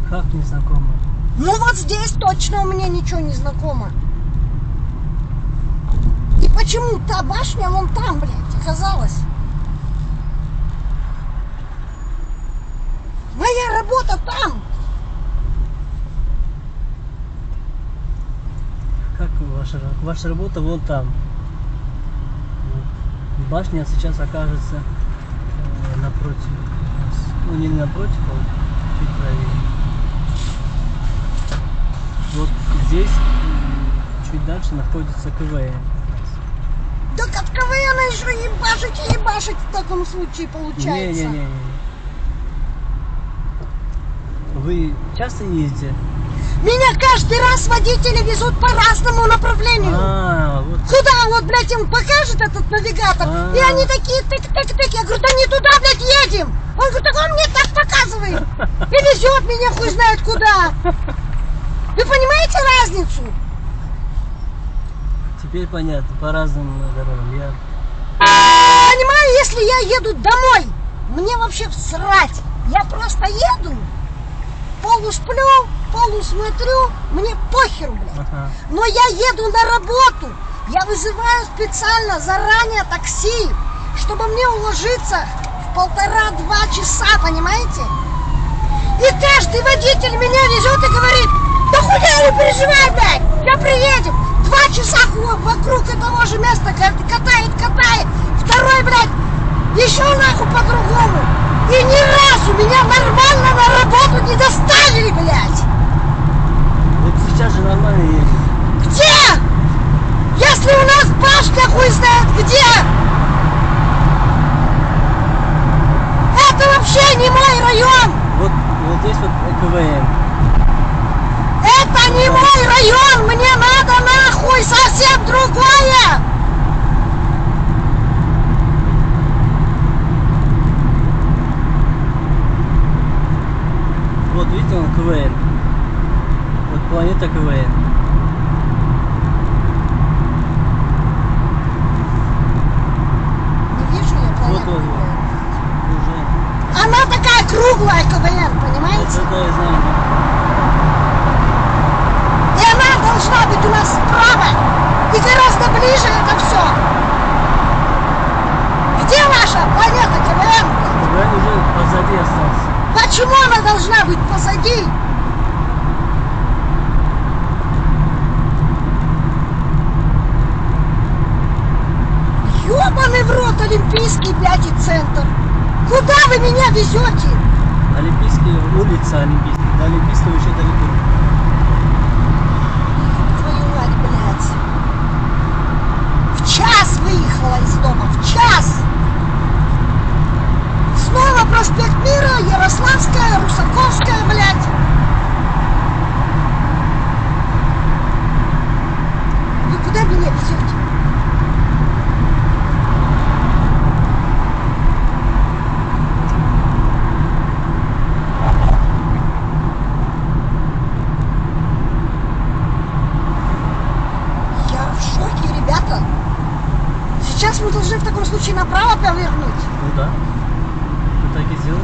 Как не знакомо? Ну вот здесь точно у меня ничего не знакомо. И почему та башня вон там, блядь, оказалась? Моя работа там. Как ваша работа вон там? Башня сейчас окажется напротив нас. Ну не напротив, а чуть правее. Вот здесь, чуть дальше, находится КВН. Так от КВН еще ебашить и ебашить в таком случае получается. Не. Вы часто ездите? Меня каждый раз водители везут по разному направлению. Вот. Куда вот, блядь, им покажет этот навигатор, и они такие тык-тык-тык. Я говорю, да не туда, блядь, едем. Он говорит, так он мне так показывает. И везет меня хуй знает куда. Вы понимаете разницу? Теперь понятно, по разным дорогам. Понимаю, если я еду домой, мне вообще всрать. Я просто еду, полусплю, полусмотрю, мне похер, блядь. Но я еду на работу. Я вызываю специально заранее такси, чтобы мне уложиться в 1,5-2 часа, понимаете? И каждый водитель меня везет и говорит, да хуя не переживай, блядь, я приедем. 2 часа вокруг этого же места катает. Второй, блядь, еще нахуй по-другому. И ни разу меня нормально на работу не доставили, блядь. Вот сейчас же нормально едет. Где? Если у нас башня хуй знает где. Это вообще не мой район. Вот здесь вот КВН. Это не мой район, мне надо нахуй совсем другое! Вот видите, он КВН. Вот планета КВН. Не вижу я планету Вот. КВН. Уже. Она такая круглая КВН, понимаете? Это я знаю. И она должна быть у нас справа. И гораздо ближе это все. Где ваша планета КВН? КВН уже позади остался. Почему она должна быть позади? Ёбаный в рот Олимпийский, блядь, и центр. Куда вы меня везете? Олимпийская улица, Олимпийская. До Олимпийского еще далеко. Твою мать, блядь. В час выехала из дома, в час. Снова проспект Мира, Ярославская, Русаковская, блядь. Вы куда меня везете? Я в шоке, ребята. Сейчас мы должны в таком случае направо повернуть. Ну да. Мы так и сделали.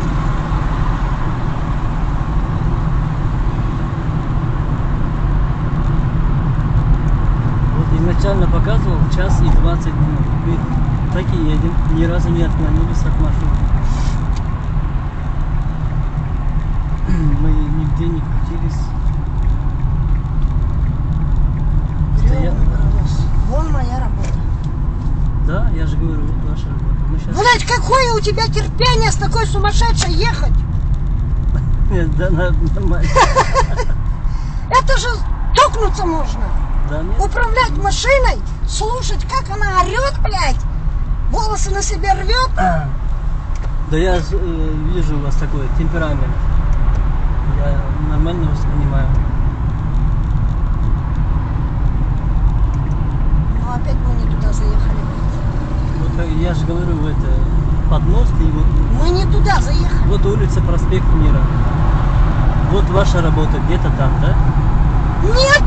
Вот изначально показывал 1 час и 20 минут. Мы так и едем. Ни разу не отклонились от маршрута. Мы нигде не крутились. Вон моя работа. Да, я же говорю, вот ваша работа. Мы сейчас... Блять, какое у тебя терпение с такой сумасшедшей ехать? Нет, да, нормально. Это же чокнуться можно. Да, нет? Управлять машиной, слушать, как она орет, блядь, волосы на себе рвет. Да я вижу у вас такой темперамент. Я нормально воспринимаю. Ну опять мы не туда заехали. Вот я же говорю, это подмост и вот... Мы не туда заехали. Вот улица Проспект Мира. Вот ваша работа где-то там, да? Нет!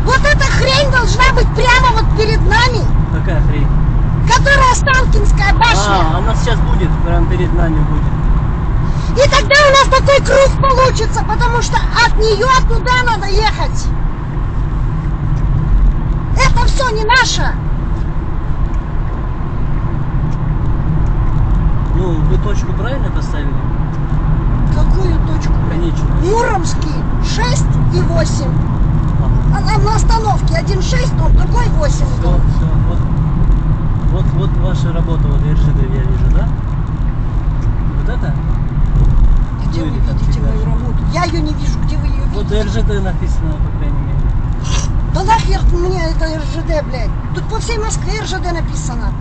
Вот эта хрень должна быть прямо вот перед нами. Какая хрень? Которая Останкинская башня. Она сейчас будет, прям перед нами будет. И тогда у нас такой круг получится, потому что от нее туда надо ехать. Это все не наше. Ну, вы точку правильно поставили? Какую точку? Конечную. Муромский 6 и 8. Ага. Она на остановке 1,6, но другой 8. Все. Вот ваша работа, вот РЖД я вижу, да? Вот это? Где вы Или как видите всегда? мою работу? Я ее не вижу. Где вы ее Вот видите? РЖД написано, по крайней мере. Да нахер мне это РЖД, блядь. Тут по всей Москве РЖД написано.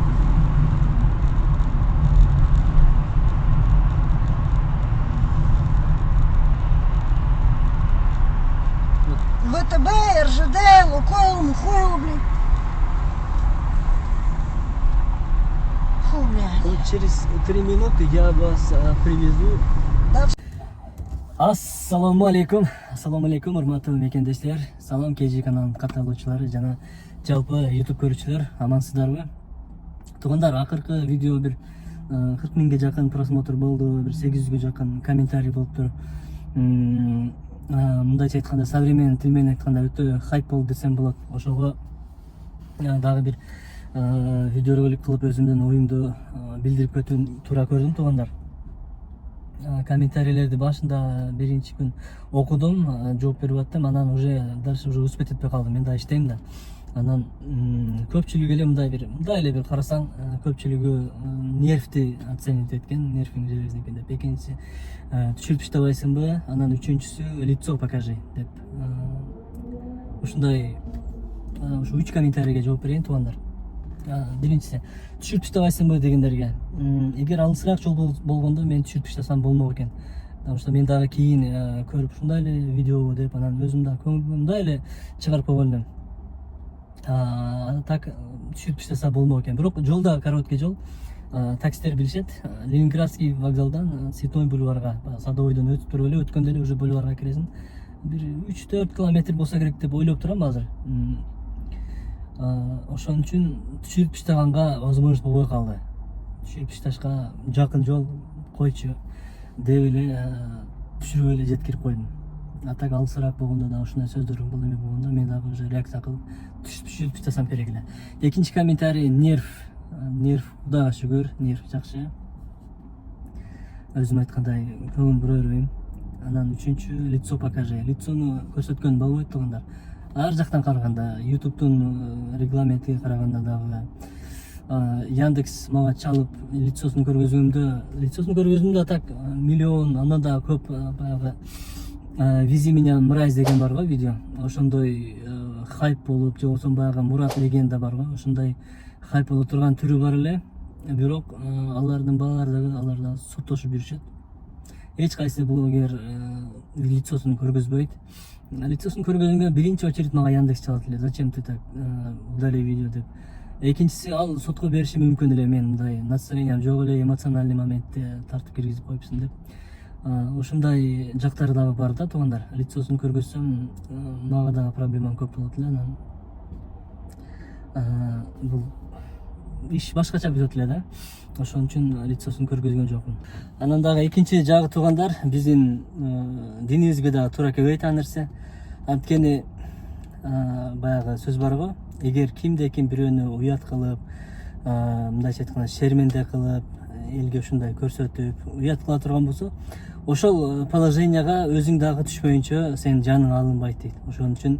ВТБ, РЖД, Лукойл, Мухойл, блядь. Фу, блядь. Вот через 3 минуты я вас привезу. Да, Ассаламу алейкум, урматтуу мекендештер. Салам KG каналынын катталуучулары жана жалпы YouTube көрүүчүлөр, амансыздарбы? Туугандар, акыркы видео бир 40 миңге жакын просмотр болду, бир 800гө жакын комментарий болуптур. Мындайча айтканда, современный тил менен айтканда өтө хайп болду десем болот. Ошого дагы бир видео ролик кылып өзүмдүн оюмду билдирип кетүүнү туура көрдүм, туугандар. Комментарийлерди башында биринчи күн окудум, жооп берип аттым, анан дальше уже успеть этпей калдым. Мен да иштейм да. Анан көпчүлүгү эле мындай эле бир карасаң, көпчүлүгү нервти оценивать эткен, нервиң железин экен деп. Экинчиси түшүрүп иштебайсыңбы, анан үчүнчүсү лицо покажи деп. Ушундай ушу 3 комментарийге жооп берейин, туугандар. Биринчиси түшүрүп иштебайсыңбы дегендерге. Эгер алысыраак жол болгондо мен түшүрүп иштесем болмок экен. Потому что мен дагы кийин көрүп ушундай эле видео деп, анан өзүм да көңүлүмдай эле чыгарып койгон элем. Так түшүрүп иштесе болмок экен. Бирок жолда короткий жол. Таксилер билишет. Ленинградский вокзалдан Цветной бульварга, Садовойдон өтүп туруп эле өткөндө эле уже бульварга киресиң. Бир 3-4 километр болсо керек деп ойлоп турам азыр. Ошон үчүн түшүрүп иштеганга возможность болбой калды. Түшүрүп иштешка жакын жол койчу деп эле түшүрүп эле жеткирип койдум. Так алысыраак болгондо да ушундай сөздөр бул эме болгондо мен дагы уже реакция кылып түшүрүп иштесем керек эле. Экинчи комментарий нерв. Кудайга шүгүр, нерв жакшы. Өзүм айткандай көңүл бура бербейм. Анан үчүнчү лицо покажи. Лицону көрсөткөн болбойт, туугандар. Ар жактан караганда, YouTube'тун регламентиге караганда дагы Яндекс мага чалып лицосун көргөзгөндө так миллион, андан да көп баягы Вези меня мразь деген бар го видео. Ошондой хайп болуп, же болбосо баягы Мурат легенда бар го. Ошондой хайп болуп турган түрү бар эле. Бирок алардын баардыгы аларда соттошуп жүрүшөт. Эч кайсы блогер лицосун көргөзбөйт. Лицосун көргөзгөнгө биринчи очередь мага Яндекс чалат эле. Зачем ты так удали видео деп. Экинчиси ал сотко бериши мүмкүн эле, мен мындай настроением жок эле, эмоциональный моментте тартып киргизип коюпсуң деп. Ушундай жактары дагы бар да, туугандар. Лицосун көргөзсөм мага дагы проблемам көп болот эле. Анан бул иш башкача бүтөт эле да. Ошон үчүн лицосун көргөзгөн жокмун. Анан дагы экинчи жагы, туугандар, биздин динибизге дагы туура келбейт ал нерсе. Анткени баягы сөз бар го, эгер кимде ким бирөөнү уят кылып, мындайча айтканда шерменде кылып, элге ушундай көрсөтүп, уят кыла турган болсо, ошол положенияга өзүң дагы түшпөйүнчө сенин жаның алынбайт дейт. Ошон үчүн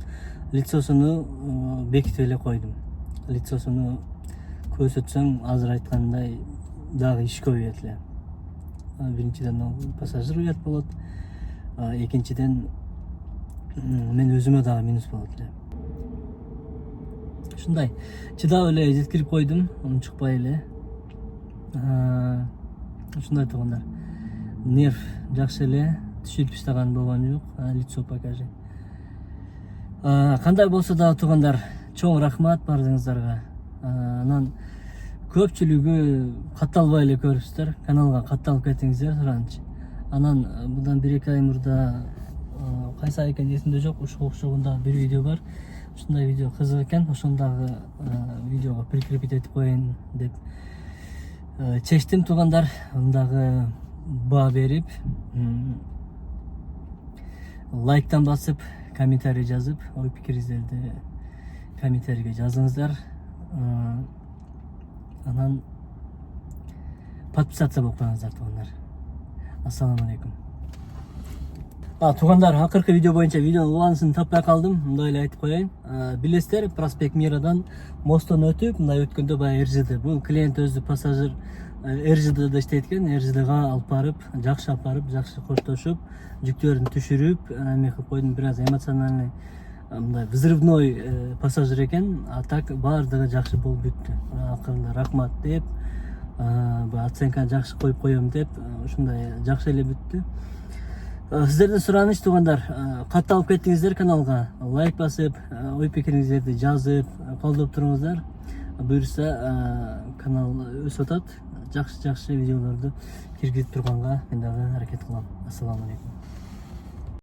лицосуну бекитип эле койдум. Лицосуну көрсөтсөң, азыр айткандай дагы иш көбөйөт эле. Биринчиден пассажир уят болот, экинчиден мен өзүмө дагы минус болот эле. Ушундай чыдап эле жеткирип койдум, унчукпай эле. Ушундай, туугандар. Нерв жакшы эле, түшүрүп иштеген болгон жок, лицо покажи. Кандай болсо да, туугандар, чоң рахмат баарыңыздарга. Анан көпчүлүгү катталбай эле көрүпсүздөр, каналга катталып кетиңиздер суранчы. Анан мындан 1-2 ай мурда кайсы ай экен эсимде жок, ушуга окшогондо бир видео бар. Ушундай видео кызык экен, ошондагы видеого прикрепить этип коеюн деп чечтим, туугандар. Мындагы баа берип, лайктан басып, комментарий жазып, ой пикириңиздерди комментарийге жазыңыздар. Анан подписаться болуп коюңуздар туугандар. Ассаламу алейкум. Туугандар, акыркы видео боюнча видеонун уланысын таппай калдым. Мындай эле айтып коеюн. Билесиздер, Проспект Мирадан мосттон өтүп, мындай өткөндө баягы РЖД. Бул клиент өзү пассажир РЖДда иштейт экен. РЖДга алып барып, жакшы коштошуп, жүктөрүн түшүрүп, эме кылып койдум. Бираз эмоциональный, мындай взрывной пассажир экен. А так баардыгы жакшы болуп бүттү. Акырында рахмат деп, оценканы жакшы коюп коем деп, ушундай жакшы эле бүттү. Сиздерден сураныч туугандар, катталып кеттиңиздер каналга, лайк басып, ой пикириңиздерди жазып, колдоп туруңуздар. Буюрса канал өсүп атат. Жакшы видеолорду киргизип турганга мен дагы аракет кылам. Ассаламу алейкум.